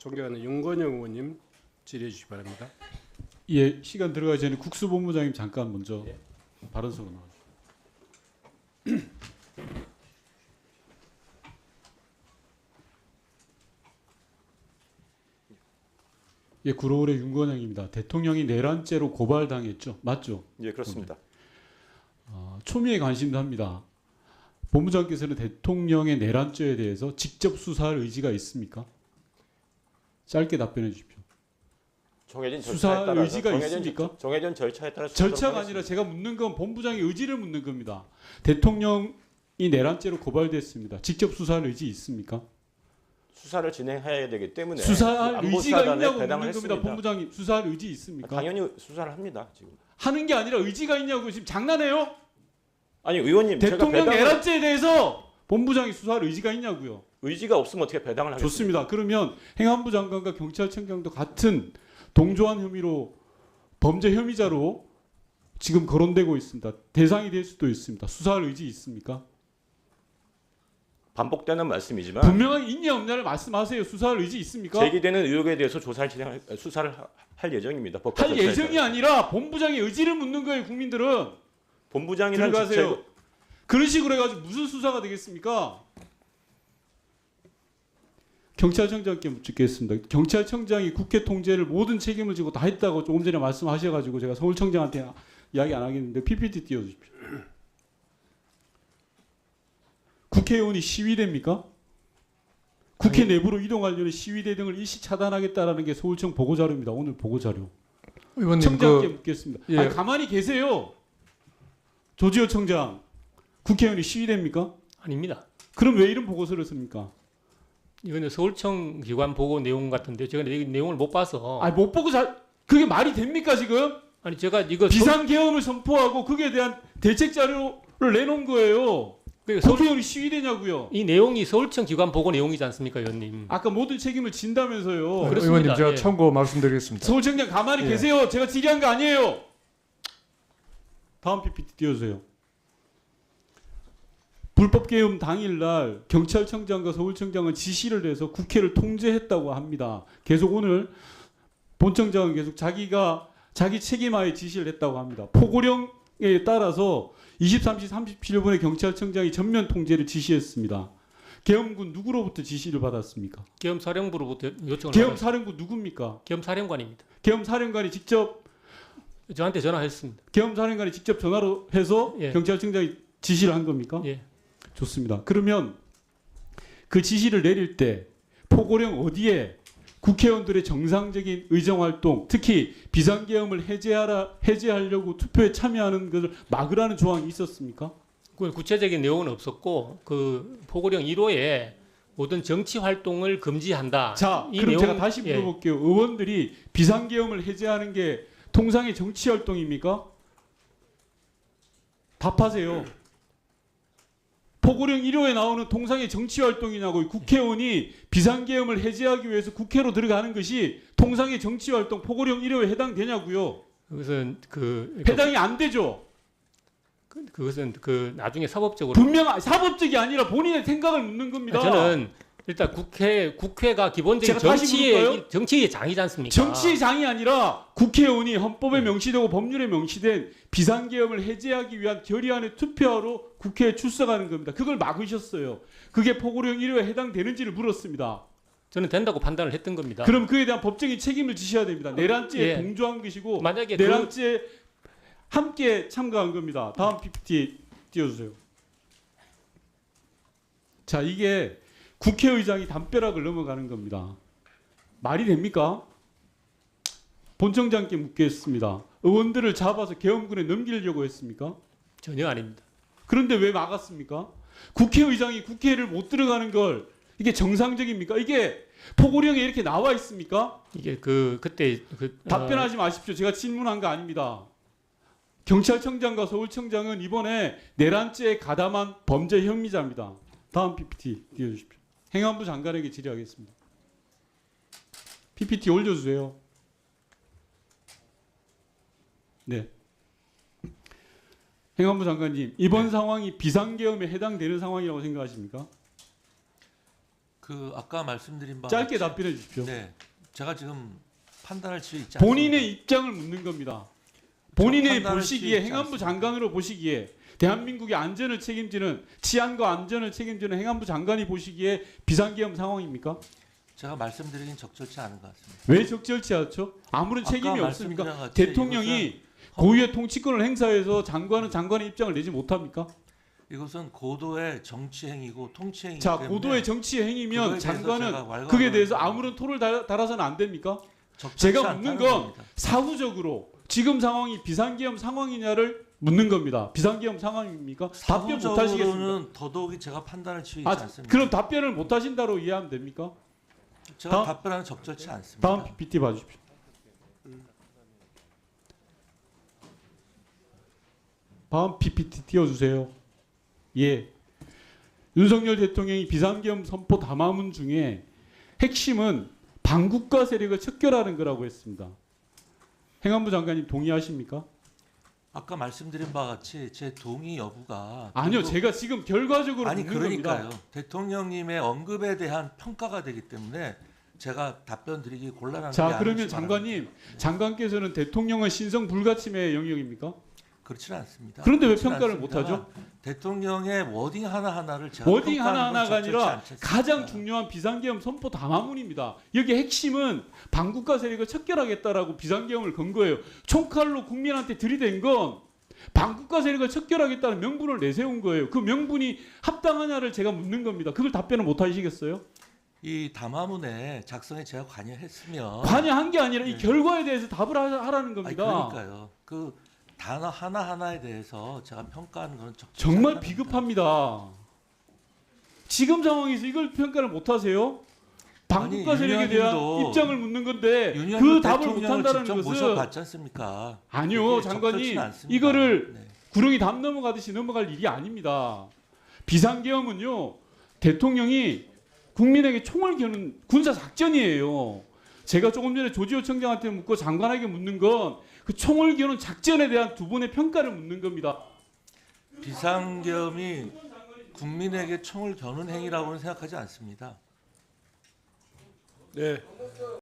존경하는 윤건영 의원님 질의해 주시기 바랍니다. 예, 시간 들어가기 전에 국수본부장님 잠깐 먼저 발언서로 나와주세요. 예, 구로울의 윤건영입니다. 대통령이 내란죄로 고발당했죠, 맞죠? 예, 그렇습니다. 초미에 관심도 합니다. 본부장께서는 대통령의 내란죄에 대해서 직접 수사할 의지가 있습니까? 짧게 답변해 주십시오. 정해진 수사할 절차에 따라서 의지가 있습니까? 정해진 절차에 따라서 절차가 아니라 제가 묻는 건 본부장의 의지를 묻는 겁니다. 대통령이 내란죄로 고발됐습니다. 직접 수사할 의지 있습니까? 수사를 진행해야 되기 때문에 수사할 의지가 안보사단에 있냐고 배당을 묻는 겁니다. 했습니다. 본부장님 수사할 의지 있습니까? 당연히 수사를 합니다. 지금. 하는 게 아니라 의지가 있냐고 지금 장난해요? 아니 의원님 대통령 제가 내란죄에 대해서 본부장이 수사할 의지가 있냐고요? 의지가 없으면 어떻게 배당을 하겠습니까? 좋습니다. 그러면 행안부 장관과 경찰청장도 같은 동조한 혐의로 범죄 혐의자로 지금 거론되고 있습니다. 대상이 될 수도 있습니다. 수사할 의지 있습니까? 반복되는 말씀이지만 분명하게 있냐 없냐를 말씀하세요. 수사할 의지 있습니까? 제기되는 의혹에 대해서 수사를 할 예정입니다. 법과 할 절차에 예정이 따라서. 아니라 본부장의 의지를 묻는 거예요. 국민들은. 본부장이라는 들어가세요. 직책 그런 식으로 해가지고 무슨 수사가 되겠습니까? 경찰청장께 묻겠습니다. 경찰청장이 국회 통제를 모든 책임을 지고 다 했다고 조금 전에 말씀하셔가지고 제가 서울청장한테 이야기 안 하겠는데 PPT 띄워주십시오. 국회의원이 시위대입니까? 국회 내부로 이동하려는 시위대 등을 일시 차단하겠다라는 게 서울청 보고자료입니다. 오늘 보고자료. 의원님 청장께 묻겠습니다. 예. 아니, 가만히 계세요. 조지호 청장. 국회의원이 시위대입니까? 아닙니다. 그럼 왜 이런 보고서를 씁니까? 이거는 서울청 기관 보고 내용 같은데 제가 이 내용을 못 봐서 아니 못 보고 그게 말이 됩니까 지금? 아니 제가 이거 비상계엄을 선포하고 그게 대한 대책 자료를 내놓은 거예요. 국회의원이 시위대냐고요? 이 내용이 서울청 기관 보고 내용이지 않습니까, 의원님? 아까 모든 책임을 진다면서요. 그렇습니다. 의원님 제가 예. 참고 말씀드리겠습니다. 서울청장 가만히 예. 계세요. 제가 질의한 거 아니에요. 다음 PPT 띄워주세요. 불법계엄 당일날 경찰청장과 서울청장은 지시를 해서 국회를 통제했다고 합니다. 계속 오늘 본청장은 계속 자기 책임하에 지시를 했다고 합니다. 포고령에 따라서 23시 37분에 경찰청장이 전면 통제를 지시했습니다. 계엄군 누구로부터 지시를 받았습니까? 계엄사령부로부터 요청을 계엄사령부 누굽니까? 계엄사령관입니다. 계엄사령관이 직접 저한테 전화했습니다. 계엄사령관이 직접 전화로 해서 예. 경찰청장이 지시를 한 겁니까? 예. 좋습니다. 그러면 그 지시를 내릴 때 포고령 어디에 국회의원들의 정상적인 의정활동, 특히 비상계엄을 해제하려고 투표에 참여하는 것을 막으라는 조항이 있었습니까? 그 구체적인 내용은 없었고 그 포고령 1호에 모든 정치 활동을 금지한다. 자, 이 그럼 내용, 제가 다시 예. 물어볼게요. 의원들이 비상계엄을 해제하는 게 통상의 정치활동입니까? 답하세요. 포고령 1호에 나오는 통상의 정치활동이냐고. 국회의원이 비상계엄을 해제하기 위해서 국회로 들어가는 것이 통상의 정치활동 포고령 1호에 해당되냐고요. 그것은 해당이 안 되죠. 그것은 나중에 사법적으로 분명 사법적이 아니라 본인의 생각을 묻는 겁니다. 저는 일단 국회가 기본적인 제가 다시 물을까요? 정치의 장이지 않습니까? 정치의 장이 아니라 국회의원이 헌법에 명시되고 법률에 명시된 비상계엄을 해제하기 위한 결의안의 투표하러 국회에 출석하는 겁니다. 그걸 막으셨어요. 그게 포고령 1호에 해당되는지를 물었습니다. 저는 된다고 판단을 했던 겁니다. 그럼 그에 대한 법적인 책임을 지셔야 됩니다. 내란죄에 예. 동조한 것이고 만약에 내란죄에 함께 참가한 겁니다. 다음 PPT 띄워주세요. 자, 이게 국회의장이 담벼락을 넘어가는 겁니다. 말이 됩니까? 본청장께 묻겠습니다. 의원들을 잡아서 계엄군에 넘기려고 했습니까? 전혀 아닙니다. 그런데 왜 막았습니까? 국회의장이 국회를 못 들어가는 걸 이게 정상적입니까? 이게 포고령에 이렇게 나와 있습니까? 이게 그때 답변하지 마십시오. 제가 질문한 거 아닙니다. 경찰청장과 서울청장은 이번에 내란죄에 가담한 범죄 혐의자입니다. 다음 PPT 띄워주십시오. 행안부 장관에게 질의하겠습니다. PPT 올려주세요. 네. 행안부 장관님, 이번 상황이 비상계엄에 해당되는 상황이라고 생각하십니까? 그 아까 말씀드린 바 짧게 같이 답변해 주십시오. 네, 제가 지금 판단할 수 있지 본인의 않습니다. 입장을 묻는 겁니다. 본인의 판단할 수 보시기에 있지 행안부 않습니다. 장관으로 보시기에 대한민국의 안전을 책임지는 치안과 안전을 책임지는 행안부 장관이 보시기에 비상계엄 상황입니까? 제가 말씀드리긴 적절치 않은 것 같습니다. 왜 적절치 않죠? 아무런 아까 책임이 없습니까? 말씀드린 같이 대통령이 고유의 통치권을 행사해서 장관은 장관의 입장을 내지 못합니까? 이것은 고도의 정치 행위고 통치 행위이기 자, 때문에 고도의 정치 행위면 그거에 대해서 장관은 제가 왈가왈부를 그에 대해서 아무런 토를 달아서는 안 됩니까? 적절치 제가 묻는 않다는 건 겁니다. 사후적으로 지금 상황이 비상계엄 상황이냐를 묻는 겁니다. 비상계엄 상황입니까? 답변 못 하시겠습니까? 사후적으로는 더더욱이 제가 판단할 수 있지 아, 않습니다. 그럼 답변을 못 하신다로 이해하면 됩니까? 제가 다음- 답변하는 적절치 않습니다. 다음 PPT 봐주십시오. 다음 PPT 띄워주세요. 예. 윤석열 대통령이 비상계엄 선포 담화문 중에 핵심은 반국가 세력을 척결하는 거라고 했습니다. 행안부 장관님 동의하십니까? 아까 말씀드린 바와 같이 제 동의 여부가 아니요, 그리고- 제가 지금 결과적으로 아니 묻는 그러니까요. 겁니다. 대통령님의 언급에 대한 평가가 되기 때문에 제가 답변 드리기 곤란한 게 자, 아니시 그러면 바랍니다. 장관님, 장관께서는 대통령은 신성 불가침의 영역입니까? 그렇지는 않습니다. 그런데 왜 그렇지는 평가를 않습니다만 못하죠? 대통령의 워딩 하나 하나를 제가 워딩 평가하는 건 하나하나가 적절치 아니라 않지 않습니까? 가장 중요한 비상계엄 선포 담화문입니다. 여기 핵심은 반국가 세력을 척결하겠다라고 비상계엄을 건 거예요. 총칼로 국민한테 들이댄 건 반국가 세력을 척결하겠다는 명분을 내세운 거예요. 그 명분이 합당하냐를 제가 묻는 겁니다. 그걸 답변을 못 하시겠어요? 이 담화문의 작성에 제가 관여했으면 관여한 게 아니라 이 네. 결과에 대해서 답을 하라는 아니, 겁니다. 그러니까요. 그 단어 하나 하나에 대해서 제가 평가하는 건 적절치 정말 않다는 비겁합니다. 지금 상황에서 이걸 평가를 못 하세요? 반국가 아니, 세력에 대한 윤여님도 입장을 묻는 건데 윤석열 그 답을 못 대통령을 한다는 직접 것은 모셔봤지 않습니까? 아니요, 그게 장관님. 적절치는 않습니다. 이거를 네. 구렁이 담 넘어가듯이 넘어갈 일이 아닙니다. 비상계엄은요, 대통령이 국민에게 총을 겨누는 군사 작전이에요. 제가 조금 전에 조지호 청장한테 묻고 장관에게 묻는 건 그 총을 겨눈 작전에 대한 두 분의 평가를 묻는 겁니다. 비상계엄이 국민에게 총을 겨눈 행위라고는 생각하지 않습니다. 네.